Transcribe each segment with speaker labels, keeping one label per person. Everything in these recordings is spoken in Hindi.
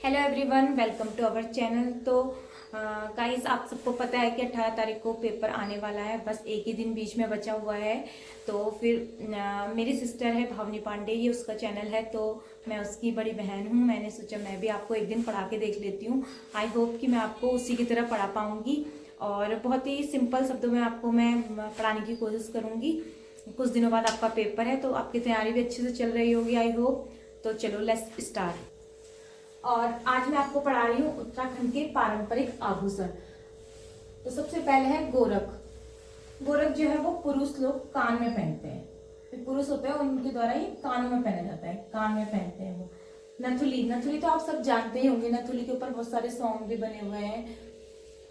Speaker 1: Hello everyone, welcome to our channel. तो गाइस, आप सबको पता है कि 18 तारीख को पेपर आने वाला है। बस एक ही दिन बीच में बचा हुआ है। तो फिर मेरी सिस्टर है भावनी पांडे, ये उसका चैनल है, तो मैं उसकी बड़ी बहन हूँ। मैंने सोचा मैं भी आपको एक दिन पढ़ा के देख लेती हूँ। आई होप कि मैं आपको उसी की तरह पढ़ा पाऊँगी और बहुत ही सिंपल शब्दों में आपको मैं पढ़ाने की कोशिश करूँगी। कुछ दिनों बाद आपका पेपर है, तो आपकी तैयारी भी अच्छे से चल रही होगी आई होप। तो चलो लेट्स स्टार्ट। और आज मैं आपको पढ़ा रही हूँ उत्तराखंड के पारंपरिक आभूषण। तो सबसे पहले है गोरख। गोरख जो है वो पुरुष लोग कान में पहनते हैं। जो पुरुष होते हैं उनके द्वारा ये कानों में पहना जाता है, कान में पहनते हैं वो। नथुली, नथुली तो आप सब जानते ही होंगे। नथुली के ऊपर बहुत सारे सॉन्ग भी बने हुए हैं।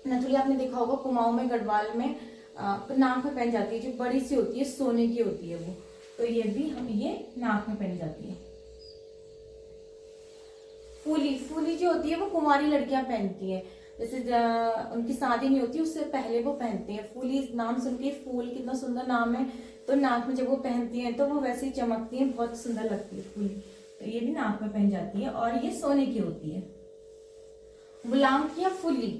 Speaker 1: नथुली आपने देखा होगा कुमाऊं में, गढ़वाल में नाक में पहन जाती है, जो बड़ी सी होती है, सोने की होती है वो। तो ये भी हम ये नाक में पहनी जाती है। फूली, फूली जो होती है वो कुंवारी लड़कियां पहनती हैं। जैसे उनकी शादी नहीं होती उससे पहले वो पहनती हैं। फूली नाम सुन के, फूल कितना सुंदर नाम है, तो नाक में जब वो पहनती हैं तो वो वैसे ही चमकती हैं, बहुत सुंदर लगती है फूली। तो ये भी नाक में पहन जाती है और ये सोने की होती है। बुलांक या फुल्ली,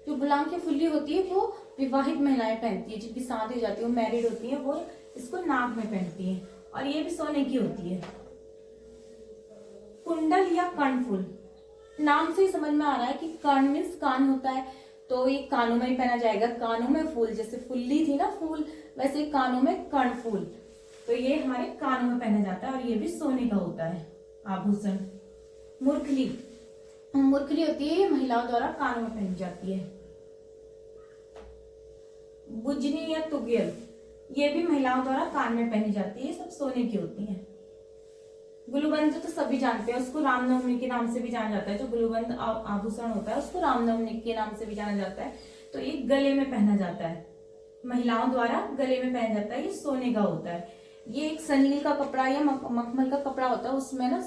Speaker 1: जो बुलांक या फुल्ली होती है वो विवाहित महिलाएं पहनती है, जिनकी शादी हो जाती है, वो मैरिड होती है, वो इसको नाक में पहनती है और ये भी सोने की होती है। कुंडल या कर्णफूल, नाम से ही समझ में आ रहा है कि कर्ण मीन्स कान होता है, तो ये कानों में ही पहना जाएगा। कानों में फूल, जैसे फुल्ली थी ना फूल, वैसे कानों में कर्णफूल। तो ये हमारे कानों में पहना जाता है और ये भी सोने का होता है आभूषण। मुरखली, मुरखली होती है, ये महिलाओं द्वारा कानों में पहनी जाती है। बुजनी या तुगियल, ये भी महिलाओं द्वारा कान में पहनी जाती है, ये सब सोने की होती है। गुलबंद तो सभी जानते हैं, उसको रामनवमी के नाम से भी जाना जाता है। जो गुलबंद आभूषण होता है उसको रामनवमी के नाम से भी जाना जाता है। तो ये गले में पहना जाता है, महिलाओं द्वारा गले में पहना जाता है, ये सोने का होता है। ये एक सनील का कपड़ा या मखमल का कपड़ा होता है, उसमें ना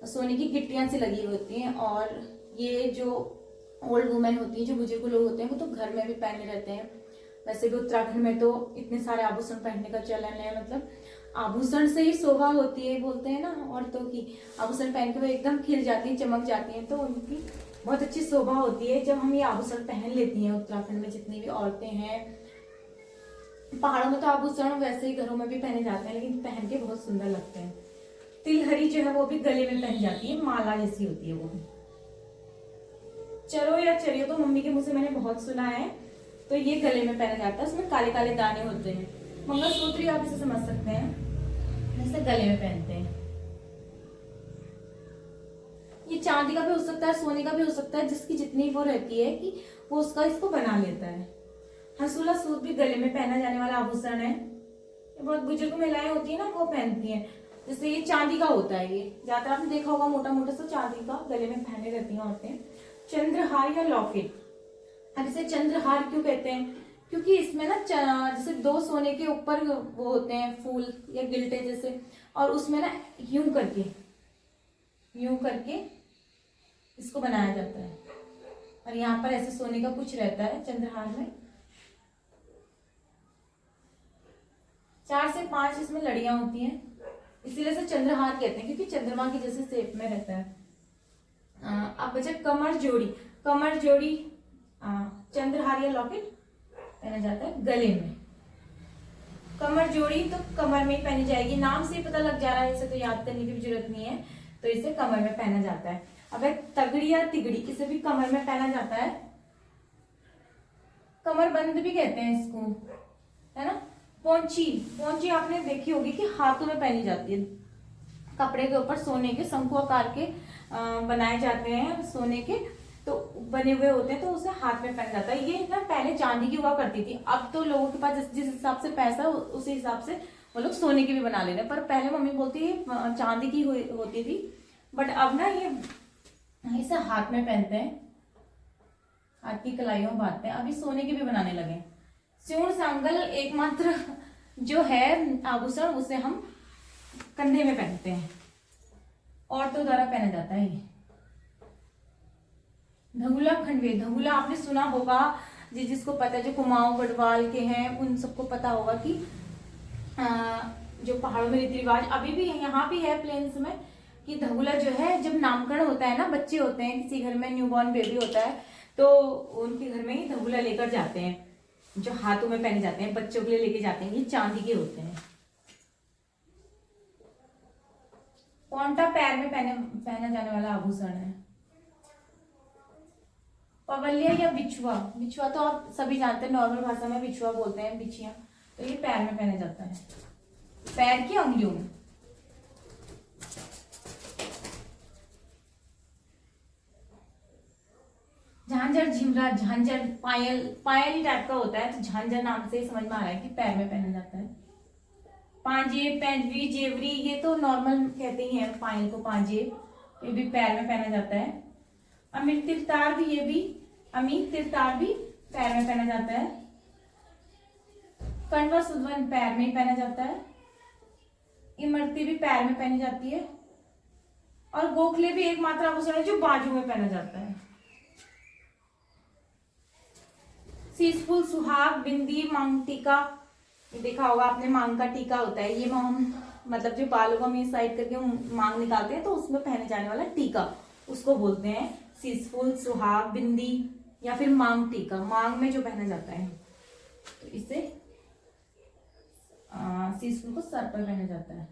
Speaker 1: सोने की गिट्टियां सी लगी होती हैं। और ये जो ओल्ड वुमेन होती है, जो बुजुर्ग लोग होते हैं, वो तो घर में भी पहने रहते हैं। वैसे भी उत्तराखंड में तो इतने सारे आभूषण पहनने का चलन है, मतलब आभूषण से ही शोभा होती है, बोलते हैं ना औरतों की। आभूषण पहन के वो एकदम खिल जाती है, चमक जाती हैं, तो उनकी बहुत अच्छी शोभा होती है जब हम ये आभूषण पहन लेती हैं। उत्तराखंड में जितनी भी औरतें हैं, पहाड़ों में तो आभूषण वैसे ही घरों में भी पहने जाते हैं, लेकिन पहन के बहुत सुंदर लगते हैं। तिलहरी जो है वो भी गले में पहनी जाती है, माला जैसी होती है वो भी। चरो या चरियो तो मम्मी के मुंह से मैंने बहुत सुना है। तो ये गले में पहना जाता है, उसमें काले काले दाने होते हैं। मंगलसूत्र आप इसे समझ सकते हैं, जैसे गले में पहनते हैं। ये चांदी का भी हो सकता है, सोने का भी हो सकता है, जिसकी जितनी वो रहती है कि वो उसका इसको बना लेता है। हंसुला सूत भी गले में पहना जाने वाला आभूषण है। ये बहुत बुजुर्ग महिलाएं होती है ना, वो पहनती हैं। जैसे ये चांदी का होता है, ये ज्यादातर आपने देखा होगा, मोटा मोटा सा चांदी का गले में पहने रहती हैं औरतें। चंद्रहार या लॉकेट, अब इसे चंद्रहार क्यों कहते हैं? क्योंकि इसमें ना जैसे दो सोने के ऊपर वो होते हैं फूल या गिल्टे जैसे, और उसमें ना यूं करके इसको बनाया जाता है। और यहाँ पर ऐसे सोने का कुछ रहता है चंद्रहार में। 4 से 5 इसमें लड़ियां होती हैं, इसीलिए इसे चंद्रहार कहते हैं, क्योंकि चंद्रमा की जैसे शेप में रहता है। अब बचा कमर जोड़ी। कमर जोड़ी चंद्रहार या लॉकेट पहना जाता है गले में। कमर जोड़ी तो कमर में ही पहनी जाएगी, नाम से ही पता लग जा रहा है, इसे तो याद करने की भी जरूरत नहीं है, तो इसे कमर में पहना जाता है। अब तगड़ी या तिगड़ी, इसे भी कमर में पहना जाता है। कमर बंद भी कहते हैं इसको, है ना। पोंची, पोंची आपने देखी होगी कि हाथों में पहनी जाती है। कपड़े के ऊपर सोने के शंकु आकार के बनाए जाते हैं, सोने के तो बने हुए होते हैं, तो उसे हाथ में पहना जाता है। ये ना पहले चांदी की हुआ करती थी, अब तो लोगों के पास जिस हिसाब से पैसा उसी हिसाब से वो लोग सोने की भी बना ले रहे हैं। पर पहले मम्मी बोलती है चांदी की होती थी, बट अब ना ये इसे हाथ में पहनते हैं, हाथ की कलाइयों में बांधते हैं। अभी सोने की भी बनाने लगे। स्यूण सांगल एकमात्र जो है आभूषण, उसे हम कंधे में पहनते हैं, औरतों द्वारा पहना जाता है ये। धगुला खंडवे, धगुला आपने सुना होगा, जिसको पता है, जो कुमाऊं गढ़वाल के हैं उन सबको पता होगा कि जो पहाड़ों में रीति रिवाज अभी भी यहाँ भी है प्लेन्स में, कि धगुला जो है जब नामकरण होता है ना, बच्चे होते हैं किसी घर में, न्यूबॉर्न बेबी होता है, तो उनके घर में ही धगुला लेकर जाते हैं, जो हाथों में पहने जाते हैं, बच्चों के लिए लेके जाते हैं। ये चांदी के होते हैं। कौनटा पैर में पहना जाने वाला आभूषण है। पवलिया या बिछुआ, बिछुआ तो आप सभी जानते हैं, नॉर्मल भाषा में बिछुआ बोलते हैं, बिछिया। तो ये पैर में पहना जाता है, पैर की अंगुलियों में। झांझर, झिमरा, झांझर, पायल, पायल ही टाइप का होता है, तो झांझर नाम से समझ में आ रहा है कि पैर में पहना जाता है। पांजे, पैंजवी, जेवरी, ये तो नॉर्मल कहते ही हैं पायल को, पांजे, ये भी पैर में पहना जाता है। अमीर तिरतार भी, ये भी अमीर तिरतार भी पैर में पहना जाता है। कंडवा सुधवन पैर में ही पहना जाता है। इमरती भी पैर में पहनी जाती है। और गोखले भी एकमात्र आभूषण है जो बाजू में पहना जाता है। सीसफुल, सुहाग, बिंदी, मांग टीका, देखा होगा आपने, मांग का टीका होता है ये, मतलब जो बालों को हम ये साइड करके मांग निकालते हैं, तो उसमें पहने जाने वाला टीका, उसको बोलते हैं सीसफुल, सुहाग, बिंदी या फिर मांग टीका, मांग में जो पहना जाता है। तो इसे सीसफुल को सर पर पहना जाता है,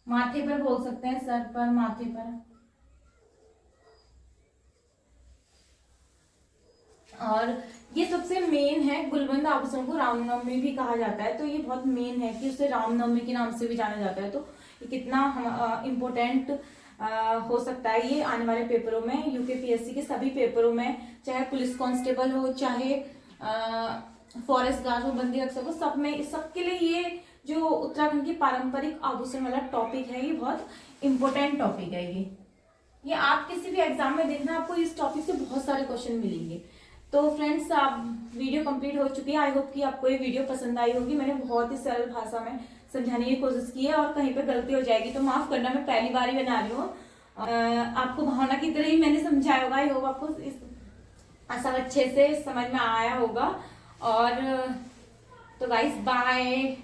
Speaker 1: माथे पर बोल सकते हैं, सर पर, माथे पर। और ये सबसे मेन है, गुलबंद आभूषण को रामनवमी भी कहा जाता है, तो ये बहुत मेन है कि उसे रामनवमी के नाम से भी जाना जाता है। तो ये कितना इम्पोर्टेंट हो सकता है ये आने वाले पेपरों में, यूकेपीएससी के सभी पेपरों में, चाहे पुलिस कांस्टेबल हो, चाहे फॉरेस्ट गार्ड हो, बंदी रक्षक हो, सब में, सबके लिए ये जो उत्तराखंड की पारंपरिक आभूषण वाला टॉपिक है, ये बहुत इंपॉर्टेंट टॉपिक है। ये आप किसी भी एग्जाम में देखना, आपको इस टॉपिक से बहुत सारे क्वेश्चन मिलेंगे। तो फ्रेंड्स, आप वीडियो कंप्लीट हो चुकी है। आई होप कि आपको ये वीडियो पसंद आई होगी। मैंने बहुत ही सरल भाषा में समझाने की कोशिश की है, और कहीं पे गलती हो जाएगी तो माफ करना, मैं पहली बार ही बना रही हूँ। आपको भावना की तरह ही मैंने समझाया होगा। आई होप आपको सब अच्छे से समझ में आया होगा। और तो गाइस, बाय।